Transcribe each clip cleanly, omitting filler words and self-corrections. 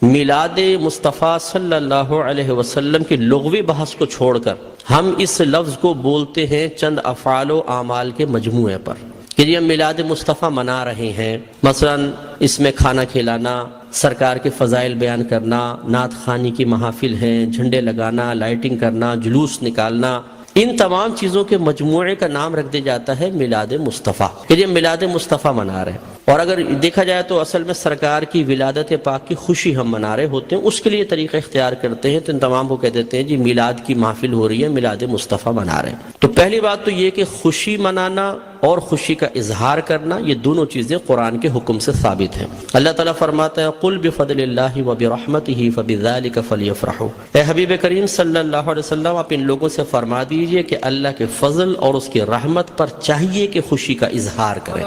میلاد مصطفیٰ صلی اللہ علیہ وسلم کی لغوی بحث کو چھوڑ کر ہم اس لفظ کو بولتے ہیں چند افعال و اعمال کے مجموعے پر کہ یہ میلاد مصطفیٰ منا رہے ہیں. مثلا اس میں کھانا کھلانا، سرکار کے فضائل بیان کرنا، نعت خوانی کی محافل ہیں، جھنڈے لگانا، لائٹنگ کرنا، جلوس نکالنا، ان تمام چیزوں کے مجموعے کا نام رکھ دیا جاتا ہے میلاد مصطفیٰ کہ یہ میلاد مصطفیٰ منا رہے ہیں. اور اگر دیکھا جائے تو اصل میں سرکار کی ولادت پاک کی خوشی ہم منا رہے ہوتے ہیں، اس کے لیے طریقہ اختیار کرتے ہیں تو ان تمام کو کہہ دیتے ہیں جی میلاد کی محفل ہو رہی ہے، میلاد مصطفیٰ منا رہے ہیں. تو پہلی بات تو یہ کہ خوشی منانا اور خوشی کا اظہار کرنا، یہ دونوں چیزیں قرآن کے حکم سے ثابت ہیں. اللہ تعالیٰ فرماتا ہے قل بفضل اللہ وبرحمتہ فبذلک فلیفرحوا. اے حبیب کریم صلی اللہ علیہ وسلم، آپ ان لوگوں سے فرما دیجئے کہ اللہ کے فضل اور اس کی رحمت پر چاہیے کہ خوشی کا اظہار کریں.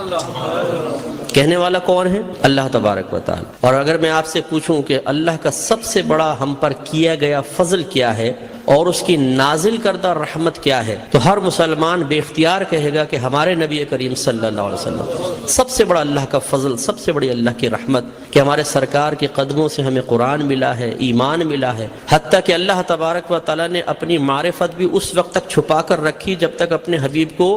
کہنے والا کون ہے؟ اللہ تبارک و تعالی. اور اگر میں آپ سے پوچھوں کہ اللہ کا سب سے بڑا ہم پر کیا گیا فضل کیا ہے اور اس کی نازل کردہ رحمت کیا ہے، تو ہر مسلمان بے اختیار کہے گا کہ ہمارے نبی کریم صلی اللہ علیہ وسلم. سب سے بڑا اللہ کا فضل، سب سے بڑی اللہ کی رحمت کہ ہمارے سرکار کے قدموں سے ہمیں قرآن ملا ہے، ایمان ملا ہے. حتیٰ کہ اللہ تبارک و تعالیٰ نے اپنی معرفت بھی اس وقت تک چھپا کر رکھی جب تک اپنے حبیب کو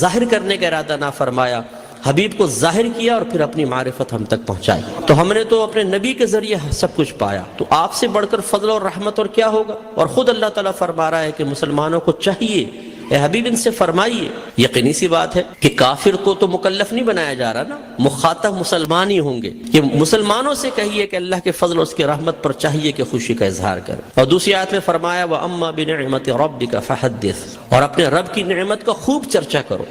ظاہر کرنے کا ارادہ نہ فرمایا. حبیب کو ظاہر کیا اور پھر اپنی معرفت ہم تک پہنچائی. تو ہم نے تو اپنے نبی کے ذریعے سب کچھ پایا، تو آپ سے بڑھ کر فضل اور رحمت اور کیا ہوگا. اور خود اللہ تعالیٰ فرما رہا ہے کہ مسلمانوں کو چاہیے، اے حبیب ان سے فرمائیے. یقینی سی بات ہے کہ کافر کو تو مکلف نہیں بنایا جا رہا نا، مخاطب مسلمان ہی ہوں گے. کہ مسلمانوں سے کہیے کہ اللہ کے فضل اور اس کی رحمت پر چاہیے کہ خوشی کا اظہار کرے. اور دوسری آیت میں فرمایا وَأَمَّا بِنِعْمَةِ رَبِّكَ فَحَدِّثْ، اور اپنے رب کی نعمت کا خوب چرچا کرو.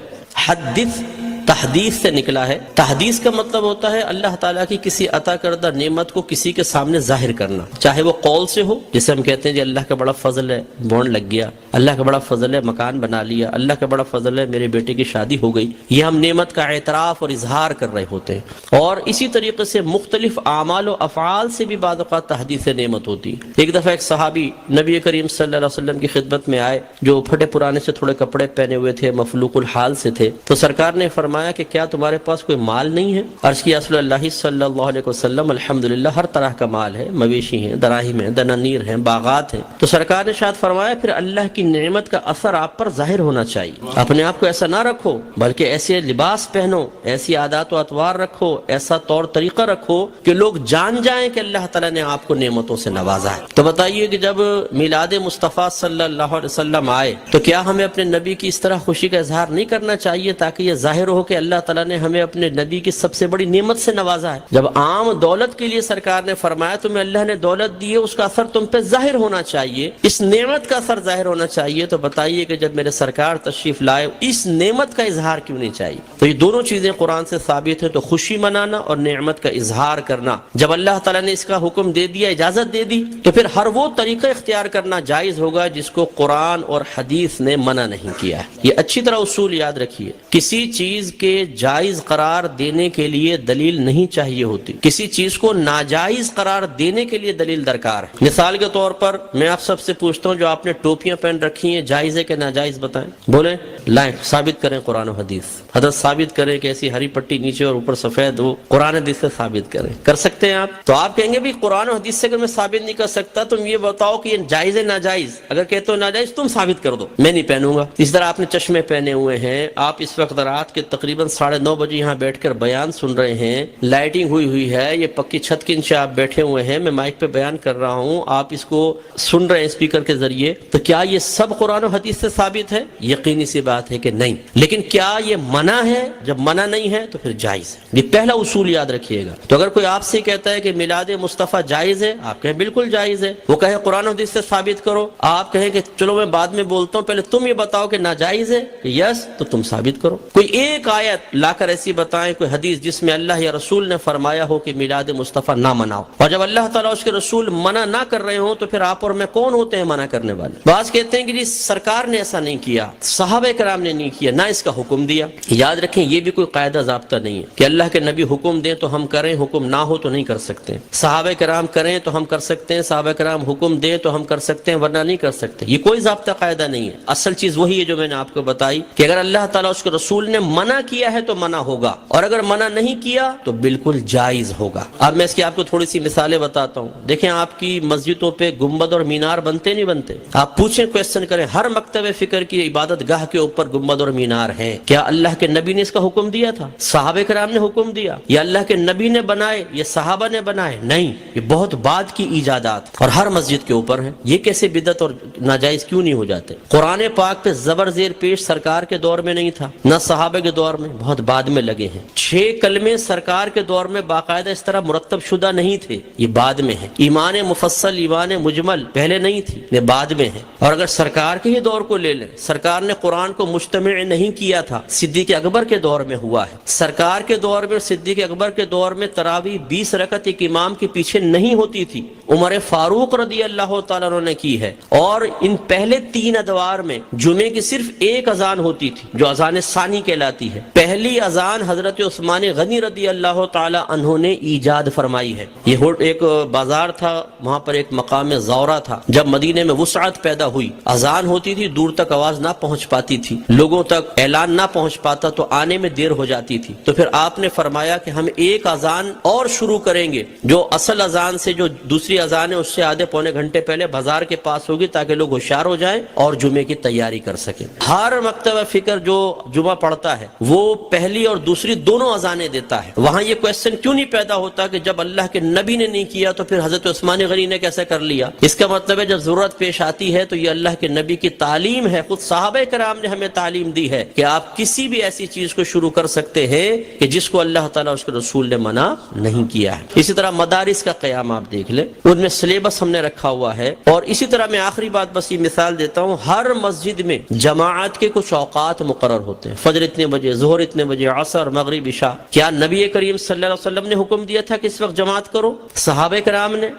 حدث تحدیث سے نکلا ہے. تحدیث کا مطلب ہوتا ہے اللہ تعالیٰ کی کسی عطا کردہ نعمت کو کسی کے سامنے ظاہر کرنا، چاہے وہ قول سے ہو، جسے ہم کہتے ہیں جی اللہ کا بڑا فضل ہے بونڈ لگ گیا، اللہ کا بڑا فضل ہے مکان بنا لیا، اللہ کا بڑا فضل ہے میرے بیٹے کی شادی ہو گئی. یہ ہم نعمت کا اعتراف اور اظہار کر رہے ہوتے ہیں. اور اسی طریقے سے مختلف اعمال و افعال سے بھی بعض اوقات تحدیث نعمت ہوتی ہے. ایک دفعہ ایک صحابی نبی کریم صلی اللہ علیہ وسلم کی خدمت میں آئے جو پھٹے پرانے سے تھوڑے کپڑے پہنے ہوئے تھے، مفلوق الحال سے تھے. تو سرکار نے فرمایا کہ کیا تمہارے پاس کوئی مال نہیں ہے؟ عرض کیا رسول اللہ صلی اللہ علیہ وسلم الحمدللہ ہر طرح کا مال ہے، مویشی ہیں، دراہم ہیں، دنانیر ہیں، باغات ہیں. تو سرکار نے شاید فرمایا پھر اللہ کی نعمت کا اثر آپ پر ظاہر ہونا چاہیے. اپنے آپ کو ایسا نہ رکھو بلکہ ایسے لباس پہنو، ایسی عادات و اطوار رکھو، ایسا طور طریقہ رکھو کہ لوگ جان جائیں کہ اللہ تعالیٰ نے آپ کو نعمتوں سے نوازا ہے. تو بتائیے کہ جب میلاد مصطفیٰ صلی اللہ علیہ وسلم آئے تو کیا ہمیں اپنے نبی کی اس طرح خوشی کا اظہار نہیں کرنا چاہیے تاکہ یہ ظاہر ہو کہ اللہ تعالیٰ نے ہمیں اپنے نبی کی سب سے بڑی نعمت سے نوازا ہے. جب عام دولت کے لیے سرکار نے فرمایا تمہیں اللہ نے دولت دی ہے، اس کا اثر تم پہ ظاہر ہونا چاہیے، اس نعمت کا اثر ظاہر ہونا چاہیے. تو بتائیے کہ جب میرے سرکار تشریف لائے اس نعمت کا اظہار کیوں نہیں چاہیے؟ تو یہ دونوں چیزیں قرآن سے ثابت ہیں. تو خوشی منانا اور نعمت کا اظہار کرنا، جب اللہ تعالیٰ نے اس کا حکم دے دیا، اجازت دے دی، تو پھر ہر وہ طریقہ اختیار کرنا جائز ہوگا جس کو قرآن اور حدیث نے منع نہیں کیا ہے. یہ اچھی طرح اصول یاد رکھیے. کسی چیز کے جائز قرار دینے کے لیے دلیل نہیں چاہیے ہوتی، کسی چیز کو ناجائز قرار دینے کے لیے دلیل درکار ہے. مثال کے طور پر میں آپ سب سے پوچھتا ہوں جو آپ نے ٹوپیاں پہن رکھی ہیں جائز ہے کہ ناجائز؟ بتائیں، بولیں، لائیں، ثابت کریں قرآن و حدیث. حضرت ثابت کریں کہ ایسی ہری پٹی نیچے اور اوپر سفید ہو، قرآن حدیث سے ثابت کریں. کر سکتے ہیں آپ؟ تو آپ کہیں گے بھی قرآن و حدیث سے اگر میں ثابت نہیں کر سکتا تم یہ بتاؤ کہ یہ جائز ہے ناجائز. اگر کہتے ہو ناجائز تم ثابت کر دو، میں نہیں پہنوں گا. اس طرح آپ نے چشمے پہنے ہوئے ہیں، آپ اس وقت رات کے تقریباً 9:30 بجے یہاں بیٹھ کر بیان سن رہے ہیں، لائٹنگ ہوئی ہے، یہ پکی چھت کے نیچے آپ بیٹھے ہوئے ہیں، میں مائک پہ بیان کر رہا ہوں، آپ اس کو سن رہے ہیں اسپیکر کے ذریعے. تو کیا یہ سب قرآن و حدیث سے ثابت ہے؟ یقینی سی بات ہے کہ نہیں. لیکن کیا یہ منع ہے؟ جب منع نہیں ہے تو پھر جائز ہے. یہ پہلا اصول یاد رکھیے گا. تو اگر کوئی آپ سے کہتا ہے کہ میلاد مصطفیٰ جائز ہے، آپ کہیں بالکل جائز ہے. وہ کہے قرآن و حدیث سے ثابت کرو، آپ کہیں کہ چلو میں بعد میں بولتا ہوں، پہلے تم یہ بتاؤ کہ ناجائز ہے کہ یس، تو تم ثابت کرو. کوئی ایک آیت لا کر ایسی بتائیں، کوئی حدیث جس میں اللہ یا رسول نے فرمایا ہو کہ میلاد مصطفیٰ نہ مناؤ. اور جب اللہ تعالیٰ اس کے رسول منع نہ کر رہے ہوں تو پھر آپ اور میں کون ہوتے ہیں منع کرنے والے؟ بعض کہتے ہیں کہ جی سرکار نے ایسا نہیں کیا، صحابہ کرام نے نہیں کیا، نہ اس کا حکم دیا. یاد رکھیں یہ بھی کوئی قاعدہ ضابطہ نہیں ہے کہ اللہ کے نبی حکم دیں تو ہم کریں، حکم نہ ہو تو نہیں کر سکتے. صحابہ کرام کریں تو ہم کر سکتے ہیں، صحابہ کرام حکم دیں تو ہم کر سکتے ہیں، ورنہ نہیں کر سکتے. یہ کوئی ضابطہ قاعدہ نہیں ہے. اصل چیز وہی ہے جو میں نے آپ کو بتائی کہ اگر اللہ تعالیٰ اس کے رسول نے منع کیا ہے تو منع ہوگا، اور اگر منع نہیں کیا تو بالکل جائز ہوگا۔ اب میں اس کی آپ کو تھوڑی سی مثالیں بتاتا ہوں۔ دیکھیں آپ کی مسجدوں پہ گنبد اور مینار بنتے نہیں بنتے؟ آپ پوچھیں، کویسچن کریں، ہر مکتب فکر کی عبادت گاہ کے اوپر گنبد اور مینار ہیں، کیا اللہ کے نبی نے اس کا حکم دیا تھا؟ صحابہ کرام نے حکم دیا؟ یا اللہ کے نبی نے بنائے یا صحابہ نے بنائے؟ نہیں، یہ بہت بعد کی ایجادات اور ہر مسجد کے اوپر ہیں۔ یہ کیسے بدعت اور ناجائز کیوں نہیں ہو جاتے؟ قرآن پاک پہ زبر زیر پیش سرکار کے دور میں نہیں تھا، نہ صحابہ کے دور میں، بہت بعد میں لگے ہیں۔ 6 کلمے سرکار کے دور میں باقاعدہ اس طرح مرتب شدہ نہیں تھے، یہ بعد میں ہے۔ ایمان مفصل، ایمان مجمل پہلے نہیں تھی، یہ بعد میں ہے۔ اور اگر سرکار کے ہی دور کو لے لیں، سرکار نے قرآن کو مجتمع نہیں کیا تھا، صدیق اکبر کے دور میں ہوا ہے۔ سرکار کے دور میں، صدیق اکبر کے دور میں تراویح 20 رکعت ایک امام کے پیچھے نہیں ہوتی تھی، عمر فاروق رضی اللہ تعالیٰ عنہ نے کی ہے۔ اور ان پہلے 3 ادوار میں جمعے کی صرف ایک اذان ہوتی تھی جو اذان ثانی کہلاتی ہے۔ پہلی اذان حضرت عثمان غنی رضی اللہ تعالی عنہ نے ایجاد فرمائی ہے۔ یہ ایک بازار تھا، وہاں پر ایک مقام زورہ تھا۔ جب مدینے میں وسعت پیدا ہوئی، اذان ہوتی تھی، دور تک آواز نہ پہنچ پاتی تھی، لوگوں تک اعلان نہ پہنچ پاتا تو آنے میں دیر ہو جاتی تھی۔ تو پھر آپ نے فرمایا کہ ہم ایک اذان اور شروع کریں گے جو اصل اذان سے، جو دوسری اذان ہے اس سے آدھے پونے گھنٹے پہلے بازار کے پاس ہوگی، تاکہ لوگ ہوشیار ہو جائیں اور جمعے کی تیاری کر سکیں۔ ہر مکتبہ فکر جو جمعہ پڑھتا ہے وہ پہلی اور دوسری دونوں اذانیں دیتا ہے۔ وہاں یہ کویسچن کیوں نہیں پیدا ہوتا کہ جب اللہ کے نبی نے نہیں کیا تو پھر حضرت عثمان غنی نے کیسے کر لیا؟ اس کا مطلب ہے جب ضرورت پیش آتی ہے تو یہ اللہ کے نبی کی تعلیم ہے، خود صحابہ کرام نے ہمیں تعلیم دی ہے کہ آپ کسی بھی ایسی چیز کو شروع کر سکتے ہیں کہ جس کو اللہ تعالیٰ اس کے رسول نے منع نہیں کیا ہے۔ اسی طرح مدارس کا قیام آپ دیکھ لیں، ان میں سلیبس ہم نے رکھا ہوا ہے۔ اور اسی طرح میں آخری بات بس یہ مثال دیتا ہوں، ہر مسجد میں جماعت کے کچھ اوقات مقرر ہوتے ہیں، فجر اتنے بجے، ظہر اتنے بجے، عصر، مغرب، عشاء۔ کیا نبی کریم صلی اللہ علیہ وسلم نے حکم دیا تھا کہ اس وقت جماعت کرو؟ صحابہ کرام نے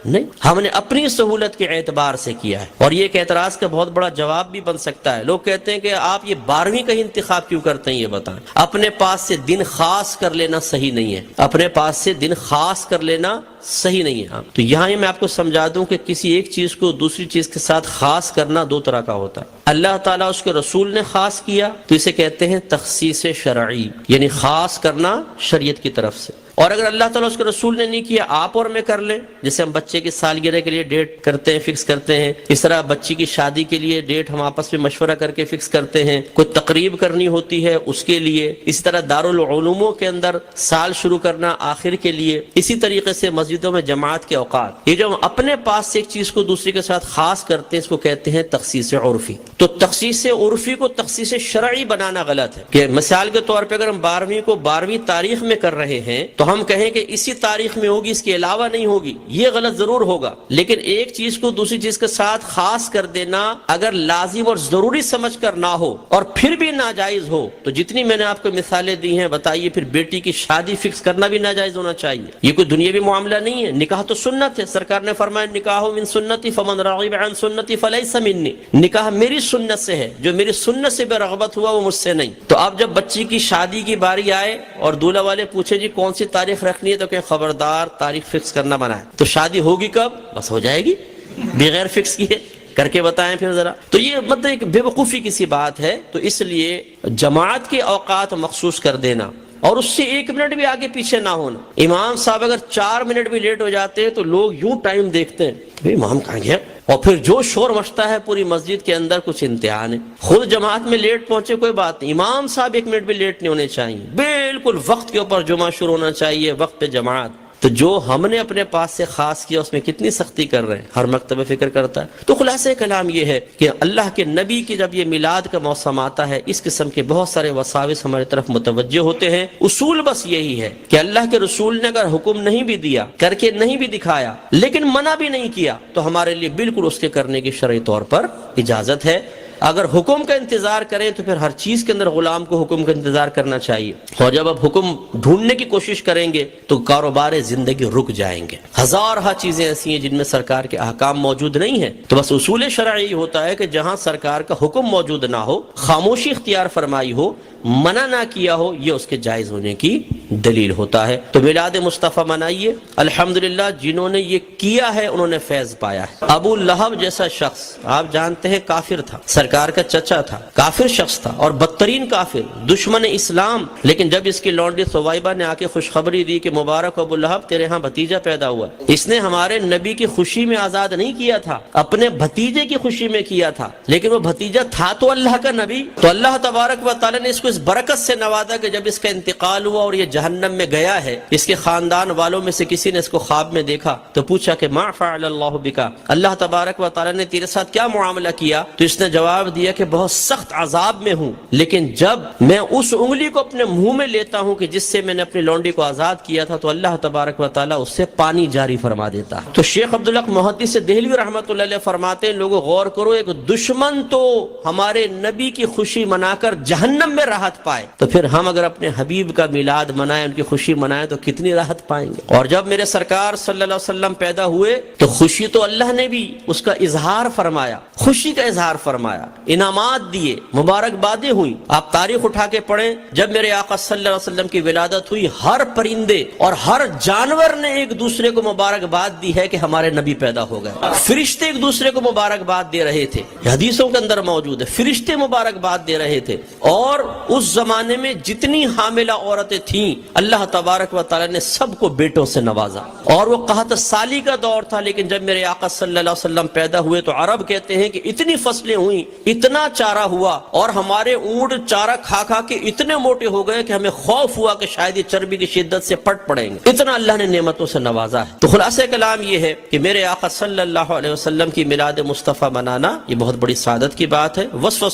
نہیں، ہم نے اپنی سہولت کے اعتبار سے کیا ہے۔ اور یہ ایک اعتراض کا بہت بڑا جواب بھی بن سکتا ہے۔ لوگ کہتے ہیں کہ آپ یہ 12ویں کا انتخاب کیوں کرتے ہیں؟ یہ بتائیں۔ اپنے پاس سے دن خاص کر لینا صحیح نہیں ہے، اپنے پاس سے دن خاص کر لینا صحیح نہیں ہے۔ تو یہاں میں آپ کو سمجھا دوں کہ کسی ایک چیز کو دوسری چیز کے ساتھ خاص کرنا 2 طرح کا ہوتا ہے۔ اللہ تعالیٰ اس کے رسول نے خاص کیا تو اسے کہتے ہیں تخصیص شرعی، یعنی خاص کرنا شریعت کی طرف سے۔ اور اگر اللہ تعالیٰ اس کے رسول نے نہیں کیا، آپ اور میں کر لیں، جیسے ہم بچے کی سالگرہ کے لیے ڈیٹ کرتے ہیں، فکس کرتے ہیں، اس طرح بچی کی شادی کے لیے ڈیٹ ہم آپس میں مشورہ کر کے فکس کرتے ہیں، کوئی تقریب کرنی ہوتی ہے اس کے لیے، اسی طرح دارالعلوموں کے اندر سال شروع کرنا آخر کے لیے، اسی طریقے سے مسجدوں میں جماعت کے اوقات۔ یہ جو ہم اپنے پاس سے ایک چیز کو دوسری کے ساتھ خاص کرتے ہیں، اس کو کہتے ہیں تخصیص عرفی۔ تو تخصیص عرفی کو تخصیص شرعی بنانا غلط ہے، کہ مثال کے طور پہ اگر ہم 12ویں کو 12ویں تاریخ میں کر رہے ہیں تو ہم کہیں کہ اسی تاریخ میں ہوگی، اس کے علاوہ نہیں ہوگی، یہ غلط ضرور ہوگا۔ لیکن ایک چیز کو دوسری چیز کے ساتھ خاص کر دینا اگر لازم اور ضروری سمجھ کر نہ ہو اور پھر بھی ناجائز ہو، تو جتنی میں نے آپ کو مثالیں دی ہیں، بتائیے پھر بیٹی کی شادی فکس کرنا بھی ناجائز ہونا چاہیے؟ یہ کوئی دنیاوی معاملہ نہیں ہے۔ نکاح تو سنت ہے، سرکار نے فرمایا نکاح من سنتی فمن رغب عن سنتی فلیس منی، نکاح میری سنت سے ہے، جو میری سنت سے بے رغبت ہوا وہ مجھ سے نہیں۔ تو اب جب بچی کی شادی کی باری آئے اور دولہا والے پوچھے جی کون سی تاریخ رکھنی ہے، تو کہ خبردار تاریخ فکس کرنا بنا ہے۔ تو شادی ہوگی کب؟ بس ہو جائے گی بغیر فکس کیے، کر کے بتائیں پھر ذرا۔ تو یہ مطلب ایک بے وقوفی کی سی بات ہے۔ تو اس لیے جماعت کے اوقات مخصوص کر دینا اور اس سے 1 منٹ بھی آگے پیچھے نہ ہونا۔ امام صاحب اگر 4 منٹ بھی لیٹ ہو جاتے ہیں تو لوگ یوں ٹائم دیکھتے ہیں کہ امام کہاں گیا، اور پھر جو شور مچتا ہے پوری مسجد کے اندر، کچھ امتحان ہے۔ خود جماعت میں لیٹ پہنچے کوئی بات نہیں، امام صاحب 1 منٹ بھی لیٹ نہیں ہونے چاہیے، بالکل وقت کے اوپر جمعہ شروع ہونا چاہیے، وقت پہ جماعت۔ تو جو ہم نے اپنے پاس سے خاص کیا اس میں کتنی سختی کر رہے ہیں، ہر مکتبہ فکر کرتا ہے۔ تو خلاصہ کلام یہ ہے کہ اللہ کے نبی کی جب یہ میلاد کا موسم آتا ہے، اس قسم کے بہت سارے وساوس ہماری طرف متوجہ ہوتے ہیں۔ اصول بس یہی ہے کہ اللہ کے رسول نے اگر حکم نہیں بھی دیا، کر کے نہیں بھی دکھایا، لیکن منع بھی نہیں کیا، تو ہمارے لیے بالکل اس کے کرنے کی شرعی طور پر اجازت ہے۔ اگر حکم کا انتظار کریں تو پھر ہر چیز کے اندر غلام کو حکم کا انتظار کرنا چاہیے، اور جب آپ حکم ڈھونڈنے کی کوشش کریں گے تو کاروبار زندگی رک جائیں گے۔ ہزارہ چیزیں ایسی ہیں جن میں سرکار کے احکام موجود نہیں ہیں۔ تو بس اصول شرعی ہوتا ہے کہ جہاں سرکار کا حکم موجود نہ ہو، خاموشی اختیار فرمائی ہو، منع نہ کیا ہو، یہ اس کے جائز ہونے کی دلیل ہوتا ہے۔ تو میلاد مصطفیٰ منائیے۔ الحمدللہ جنہوں نے یہ کیا ہے انہوں نے فیض پایا ہے۔ ابو لہب جیسا شخص آپ جانتے ہیں کافر تھا، سرکار کا چچا تھا، کافر شخص تھا اور بدترین کافر، دشمن اسلام، لیکن جب اس کی لونڈی ثویبہ نے آ کے خوشخبری دی کہ مبارک ابو لہب تیرے ہاں بھتیجا پیدا ہوا، اس نے ہمارے نبی کی خوشی میں آزاد نہیں کیا تھا، اپنے بھتیجے کی خوشی میں کیا تھا، لیکن وہ بھتیجا تھا تو اللہ کا نبی، تو اللہ تبارک و تعالی نے اس کو اس برکت سے نوازا کہ جب اس کا انتقال ہوا اور یہ جہنم میں گیا ہے، اس کے خاندان والوں میں سے کسی نے اس کو خواب میں دیکھا تو پوچھا کہ ما فعل اللہ بکا، اللہ تبارک و تعالی نے تیرے ساتھ کیا معاملہ کیا؟ تو اس نے جواب دیا کہ بہت سخت عذاب میں ہوں، لیکن جب میں اس انگلی کو اپنے منہ میں لیتا ہوں کہ جس سے میں نے اپنی لونڈی کو آزاد کیا تھا تو اللہ تبارک و تعالی اس سے پانی جاری فرما دیتا ہے۔ تو شیخ عبدالحق محدث دہلوی رحمۃ اللہ علیہ فرماتے ہیں لوگوں غور کرو، ایک دشمن تو ہمارے نبی کی خوشی منا کر جہنم میں راحت پائے، تو پھر ہم اگر اپنے حبیب کا میلاد منائیں، ان کی خوشی منائیں تو کتنی راحت پائیں گے۔ اور جب میرے سرکار صلی اللہ علیہ وسلم پیدا ہوئے تو خوشی تو اللہ نے بھی اس کا اظہار فرمایا، خوشی کا اظہار فرمایا، انعامات دیے، مبارکبادیں ہوئی۔ آپ تاریخ اٹھا کے پڑھیں، جب میرے آقا صلی اللہ علیہ وسلم کی ولادت ہوئی ہر پرندے اور ہر جانور نے ایک دوسرے کو مبارکباد دی ہے کہ ہمارے نبی پیدا ہو گئے، فرشتے ایک دوسرے کو مبارکباد دے رہے تھے، حدیثوں کے اندر موجود ہے، فرشتے مبارکباد دے رہے تھے۔ اور اس زمانے میں جتنی حاملہ عورتیں تھیں اللہ تبارک و تعالی نے سب کو بیٹوں سے نوازا، اور وہ قحط سالی کا دور تھا، لیکن جب میرے آقا صلی اللہ علیہ وسلم پیدا ہوئے تو عرب کہتے ہیں کہ اتنی فصلیں ہوئیں، اتنا چارہ ہوا، اور ہمارے اونٹ چارہ کھا کھا کے اتنے موٹے ہو گئے کہ ہمیں خوف ہوا کہ شاید یہ چربی کی شدت سے پٹ پڑیں گے، اتنا اللہ نے نعمتوں سے نوازا ہے۔ تو خلاصہ کلام یہ ہے کہ میرے آقا صلی اللہ علیہ وسلم کی میلاد مصطفیٰ منانا یہ بہت بڑی سعادت کی بات ہے۔ وسوسوں